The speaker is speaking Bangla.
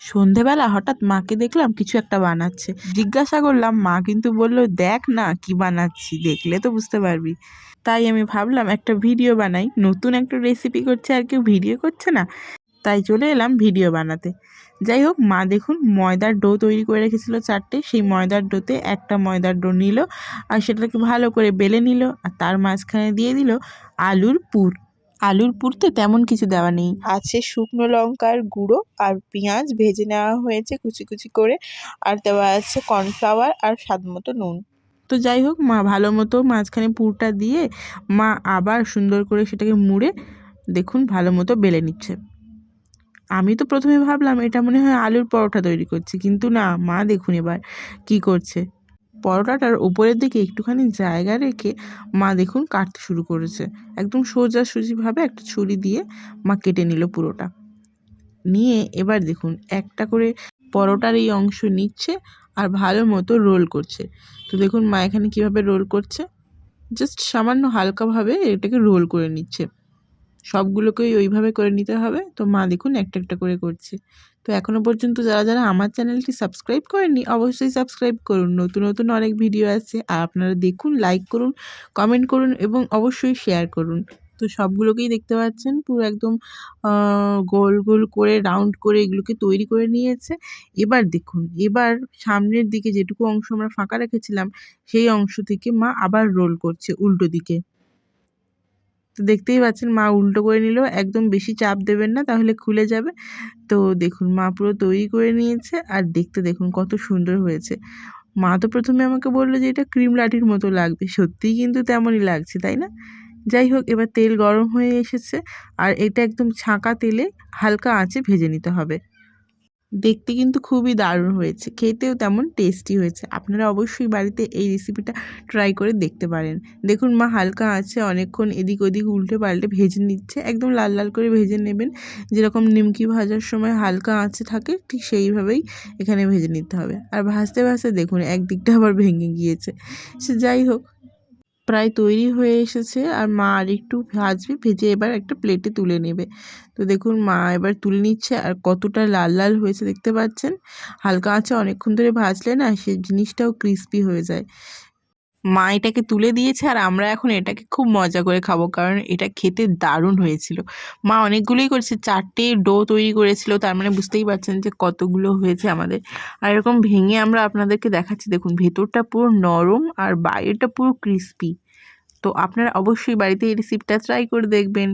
সন্ধেবেলা হঠাৎ মাকে দেখলাম কিছু একটা বানাচ্ছে। জিজ্ঞাসা করলাম, মা কিন্তু বললো, দেখ না কি বানাচ্ছি, দেখলে তো বুঝতে পারবি। তাই আমি ভাবলাম একটা ভিডিও বানাই, নতুন একটা রেসিপি করছে আর কেউ ভিডিও করছে না, তাই চলে এলাম ভিডিও বানাতে। যাই হোক, মা দেখুন ময়দার ডো তৈরি করে রেখেছিল 4টে। সেই ময়দার ডোতে একটা ময়দার ডো নিল আর সেটাকে ভালো করে বেলে নিল, আর তার মাঝখানে দিয়ে দিল আলুর পুর। আলুর পুরতে তেমন কিছু দেওয়া নেই, আছে শুকনো লঙ্কার গুঁড়ো আর পেঁয়াজ ভেজে নেওয়া হয়েছে কুচি কুচি করে, আর দেওয়া আছে কর্নফ্লাওয়ার আর স্বাদ মতো নুন। তো যাই হোক, মা ভালো মতো মাঝখানে পুরটা দিয়ে মা আবার সুন্দর করে সেটাকে মুড়ে দেখুন ভালো মতো বেলে নিচ্ছে। আমি তো প্রথমে ভাবলাম এটা মনে হয় আলুর পরোটা তৈরি করছি, কিন্তু না, মা দেখুন এবার কি করছে। পরোটাটার উপরের দিকে একটুখানি জায়গা রেখে মা দেখুন কাটতে শুরু করেছে। একদম সোজাসুজিভাবে একটা ছুরি দিয়ে মা কেটে নিল পুরোটা। নিয়ে এবার দেখুন একটা করে পরোটার এই অংশ নিচ্ছে আর ভালো মতো রোল করছে। তো দেখুন মা এখানে কীভাবে রোল করছে, জাস্ট সামান্য হালকাভাবে এটাকে রোল করে নিচ্ছে। সবগুলোকেই ওইভাবে করে নিতে হবে। তো মা দেখুন একটা একটা করে করছে। তো এখনও পর্যন্ত যারা যারা আমার চ্যানেলটি সাবস্ক্রাইব করেননি, অবশ্যই সাবস্ক্রাইব করুন। নতুন নতুন অনেক ভিডিও আছে, আর আপনারা দেখুন, লাইক করুন, কমেন্ট করুন এবং অবশ্যই শেয়ার করুন। তো সবগুলোকেই দেখতে পাচ্ছেন পুরো একদম গোল গোল করে রাউন্ড করে এগুলোকে তৈরি করে নিয়েছে। এবার দেখুন, এবার সামনের দিকে যেটুকু অংশ আমরা ফাঁকা রেখেছিলাম সেই অংশ থেকে মা আবার রোল করছে উল্টো দিকে। তো দেখতেই পাচ্ছেন মা উল্টো করে নিল, একদম বেশি চাপ দেবেন না তাহলে খুলে যাবে। তো দেখুন মা পুরো তৈরি করে নিয়েছে, আর দেখতে দেখুন কত সুন্দর হয়েছে। মা তো প্রথমে আমাকে বললো যে এটা ক্রিম লাটির মতো লাগবে, সত্যিই কিন্তু তেমনই লাগছে, তাই না? যাই হোক, এবার তেল গরম হয়ে এসেছে আর এটা একদম ছাঁকা তেলে হালকা আঁচে ভেজে নিতে হবে। দেখতে কিন্তু খুবই দারুণ হয়েছে, খেতেও তেমন টেস্টি হয়েছে। আপনারা অবশ্যই বাড়িতে এই রেসিপিটা ট্রাই করে দেখতে পারেন। দেখুন মা হালকা আছে অনেকক্ষণ এদিক ওদিক উল্টে পাল্টে ভেজে নিচ্ছে, একদম লাল লাল করে ভেজে নেবেন। যেরকম নিমকি ভাজার সময় হালকা আঁচে থাকে, ঠিক সেইভাবেই এখানে ভেজে নিতে হবে। আর ভাজতে ভাজতে দেখুন একদিকটা আবার ভেঙে গিয়েছে। সে যাই হোক, প্রায় তৈরি হয়ে এসেছে আর মা আর একটু ভাজবে, ভেজে এবার একটা প্লেটে তুলে নেবে। তো দেখুন মা এবার তুলে নিচ্ছে, আর কতটা লাল লাল হয়েছে দেখতে পাচ্ছেন। হালকা আঁচে অনেকক্ষণ ধরে ভাজলে না সে জিনিসটাও ক্রিস্পি হয়ে যায়। মা এটাকে তুলে দিয়েছে আর আমরা এখন এটাকে খুব মজা করে খাবো, কারণ এটা খেতে দারুণ হয়েছিল। মা অনেকগুলোই করেছে, 4টে ডো তৈরি করেছিল, তার মানে বুঝতেই পারছেন যে কতগুলো হয়েছে আমাদের। আর এরকম ভেঙে আমরা আপনাদেরকে দেখাচ্ছি, দেখুন ভেতরটা পুরো নরম আর বাইরেটা পুরো ক্রিস্পি। তো আপনারা অবশ্যই বাড়িতে এই রেসিপিটা ট্রাই করে দেখবেন।